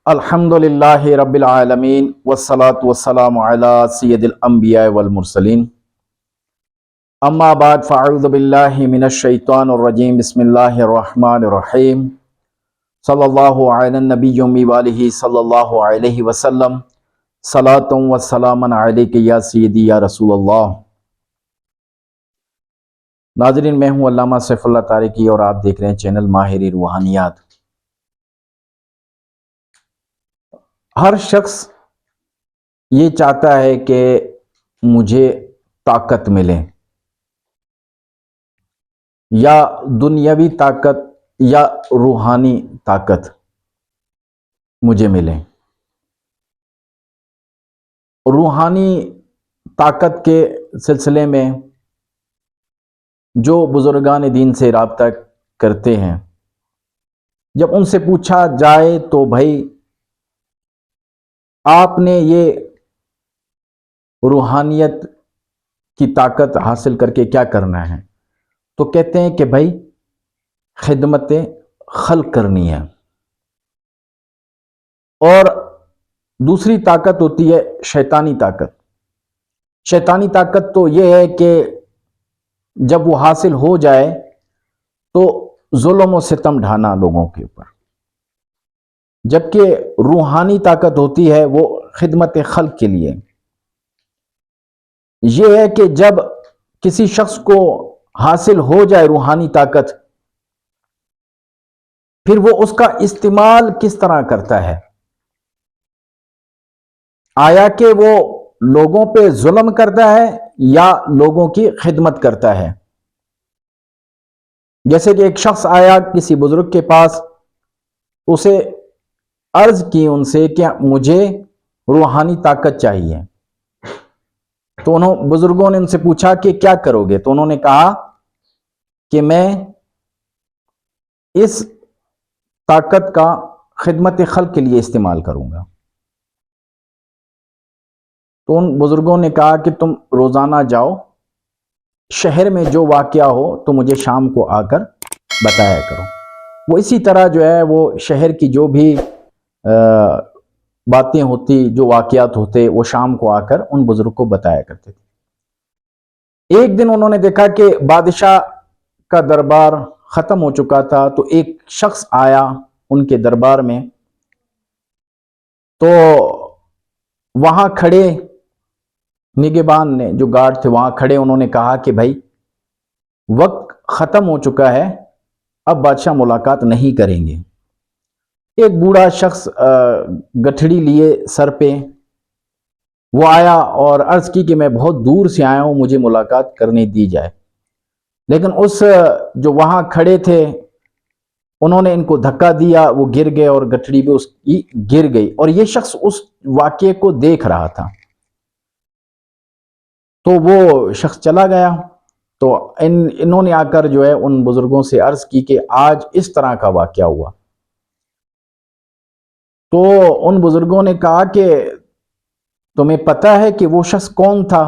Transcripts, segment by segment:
الحمدللہ رب العالمین والصلاة والسلام علی سید الانبیاء والمرسلین اما بعد فاعوذ باللہ من الشیطان الرجیم بسم اللہ الرحمن الرحیم صلی اللہ علی النبی وآلہ صلی اللہ علیہ وسلم صلاۃ و سلام علیک یا سیدی یا رسول اللہ۔ ناظرین، میں ہوں علامہ سیف اللہ طارقی اور آپ دیکھ رہے ہیں چینل ماہر روحانیات۔ ہر شخص یہ چاہتا ہے کہ مجھے طاقت ملے، یا دنیاوی طاقت یا روحانی طاقت مجھے ملے۔ روحانی طاقت کے سلسلے میں جو بزرگان دین سے رابطہ کرتے ہیں، جب ان سے پوچھا جائے تو بھائی آپ نے یہ روحانیت کی طاقت حاصل کر کے کیا کرنا ہے، تو کہتے ہیں کہ بھائی خدمت خلق کرنی ہے۔ اور دوسری طاقت ہوتی ہے شیطانی طاقت۔ شیطانی طاقت تو یہ ہے کہ جب وہ حاصل ہو جائے تو ظلم و ستم ڈھانا لوگوں کے اوپر، جبکہ روحانی طاقت ہوتی ہے وہ خدمت خلق کے لیے۔ یہ ہے کہ جب کسی شخص کو حاصل ہو جائے روحانی طاقت، پھر وہ اس کا استعمال کس طرح کرتا ہے؟ آیا کہ وہ لوگوں پہ ظلم کرتا ہے یا لوگوں کی خدمت کرتا ہے؟ جیسے کہ ایک شخص آیا کسی بزرگ کے پاس، اسے عرض کی ان سے کہ مجھے روحانی طاقت چاہیے، تو بزرگوں نے ان سے پوچھا کہ کیا کرو گے؟ تو انہوں نے کہا کہ میں اس طاقت کا خدمت خلق کے لیے استعمال کروں گا۔ تو ان بزرگوں نے کہا کہ تم روزانہ جاؤ، شہر میں جو واقعہ ہو تو مجھے شام کو آ کر بتایا کرو۔ وہ اسی طرح جو ہے وہ شہر کی جو بھی باتیں ہوتی، جو واقعات ہوتے، وہ شام کو آ کر ان بزرگ کو بتایا کرتے تھے۔ ایک دن انہوں نے دیکھا کہ بادشاہ کا دربار ختم ہو چکا تھا، تو ایک شخص آیا ان کے دربار میں، تو وہاں کھڑے نگہبان نے، جو گارڈ تھے وہاں کھڑے، انہوں نے کہا کہ بھائی وقت ختم ہو چکا ہے، اب بادشاہ ملاقات نہیں کریں گے۔ ایک بوڑھا شخص گٹھڑی لیے سر پہ وہ آیا اور عرض کی کہ میں بہت دور سے آیا ہوں، مجھے ملاقات کرنے دی جائے۔ لیکن اس جو وہاں کھڑے تھے انہوں نے ان کو دھکا دیا، وہ گر گئے اور گٹھڑی بھی اس کی گر گئی، اور یہ شخص اس واقعے کو دیکھ رہا تھا۔ تو وہ شخص چلا گیا، تو انہوں نے آ کر جو ہے ان بزرگوں سے عرض کی کہ آج اس طرح کا واقعہ ہوا۔ تو ان بزرگوں نے کہا کہ تمہیں پتہ ہے کہ وہ شخص کون تھا؟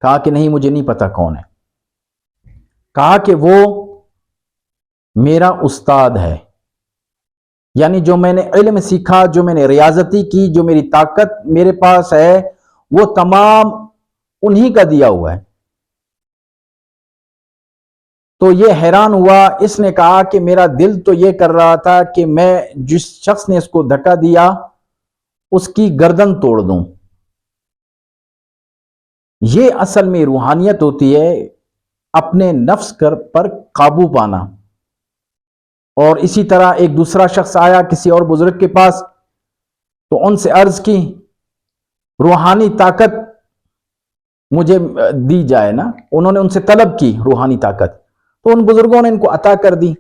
کہا کہ نہیں، مجھے نہیں پتا کون ہے۔ کہا کہ وہ میرا استاد ہے، یعنی جو میں نے علم سیکھا، جو میں نے ریاضتی کی، جو میری طاقت میرے پاس ہے، وہ تمام انہی کا دیا ہوا ہے۔ تو یہ حیران ہوا، اس نے کہا کہ میرا دل تو یہ کر رہا تھا کہ میں جس شخص نے اس کو دھکا دیا اس کی گردن توڑ دوں۔ یہ اصل میں روحانیت ہوتی ہے، اپنے نفس پر قابو پانا۔ اور اسی طرح ایک دوسرا شخص آیا کسی اور بزرگ کے پاس، تو ان سے عرض کی روحانی طاقت مجھے دی جائے نا، انہوں نے ان سے طلب کی روحانی طاقت، تو ان بزرگوں نے ان کو عطا کر دی۔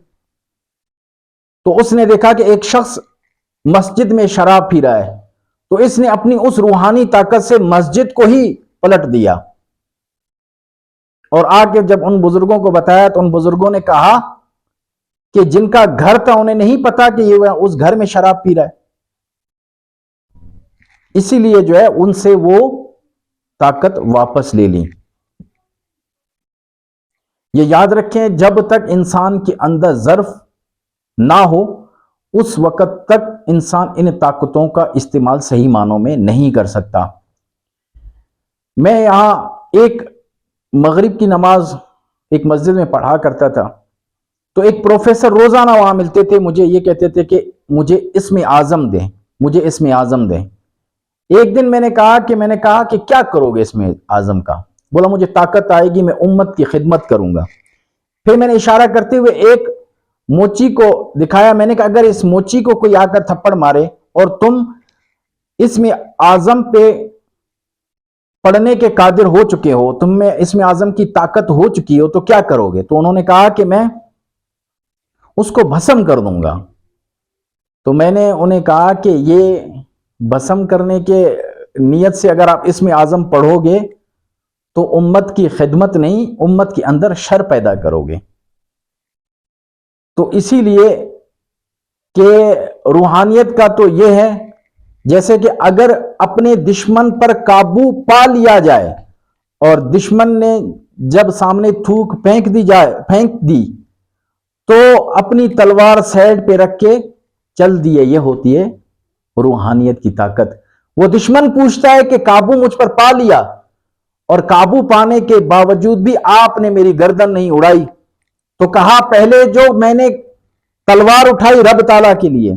تو اس نے دیکھا کہ ایک شخص مسجد میں شراب پی رہا ہے، تو اس نے اپنی اس روحانی طاقت سے مسجد کو ہی پلٹ دیا، اور آ کے جب ان بزرگوں کو بتایا تو ان بزرگوں نے کہا کہ جن کا گھر تھا انہیں نہیں پتا کہ یہ اس گھر میں شراب پی رہا ہے، اسی لیے جو ہے ان سے وہ طاقت واپس لے لی۔ یہ یاد رکھیں، جب تک انسان کے اندر ظرف نہ ہو اس وقت تک انسان ان طاقتوں کا استعمال صحیح معنوں میں نہیں کر سکتا۔ میں یہاں ایک مغرب کی نماز ایک مسجد میں پڑھا کرتا تھا، تو ایک پروفیسر روزانہ وہاں ملتے تھے، مجھے یہ کہتے تھے کہ مجھے اسم اعظم دیں، مجھے اسم اعظم دیں۔ ایک دن میں نے کہا کہ کیا کرو گے اسم اعظم کا؟ بولا مجھے طاقت آئے گی، میں امت کی خدمت کروں گا۔ پھر میں نے اشارہ کرتے ہوئے ایک موچی کو دکھایا، میں نے کہا اگر اس موچی کو کوئی آ کر تھپڑ مارے اور تم اسم اعظم پہ پڑھنے کے قادر ہو چکے ہو، تم میں اسم اعظم کی طاقت ہو چکی ہو، تو کیا کرو گے؟ تو انہوں نے کہا کہ میں اس کو بھسم کر دوں گا۔ تو میں نے انہیں کہا کہ یہ بھسم کرنے کے نیت سے اگر آپ اسم اعظم پڑھو گے تو امت کی خدمت نہیں، امت کے اندر شر پیدا کرو گے۔ تو اسی لیے کہ روحانیت کا تو یہ ہے جیسے کہ اگر اپنے دشمن پر قابو پا لیا جائے اور دشمن نے جب سامنے تھوک پھینک دی تو اپنی تلوار سائیڈ پہ رکھ کے چل دیے، یہ ہوتی ہے روحانیت کی طاقت۔ وہ دشمن پوچھتا ہے کہ قابو مجھ پر پا لیا، اور قابو پانے کے باوجود بھی آپ نے میری گردن نہیں اڑائی، تو کہا پہلے جو میں نے تلوار اٹھائی رب تعالیٰ کے لیے،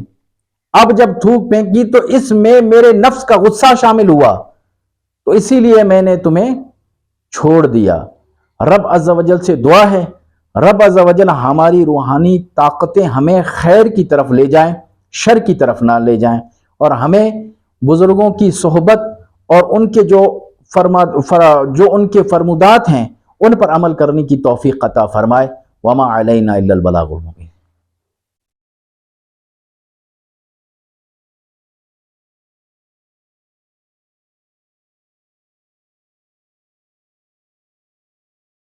اب جب تھوک پھینکی تو اس میں میرے نفس کا غصہ شامل ہوا، تو اسی لیے میں نے تمہیں چھوڑ دیا۔ رب عز و جل سے دعا ہے رب عز و جل ہماری روحانی طاقتیں ہمیں خیر کی طرف لے جائیں، شر کی طرف نہ لے جائیں، اور ہمیں بزرگوں کی صحبت اور ان کے جو ان کے فرمودات ہیں ان پر عمل کرنے کی توفیق عطا فرمائے۔ وما علینا الا البلاغ المبین۔